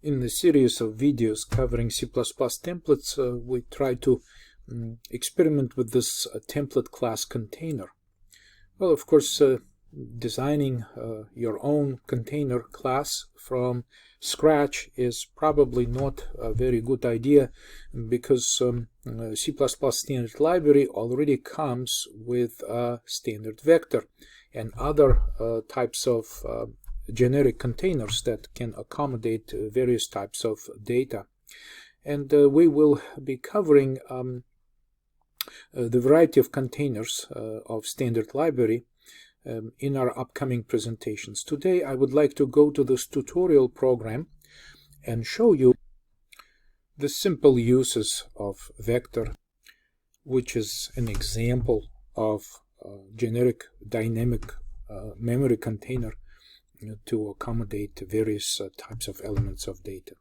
In the series of videos covering C++ templates, we try to experiment with this template class container. Well, of course, designing your own container class from scratch is probably not a very good idea, because C++ standard library already comes with a standard vector and other types of generic containers that can accommodate various types of data. And we will be covering the variety of containers of standard library in our upcoming presentations. Today I would like to go to this tutorial program and show you the simple uses of vector, which is an example of generic dynamic memory container to accommodate various types of elements of data.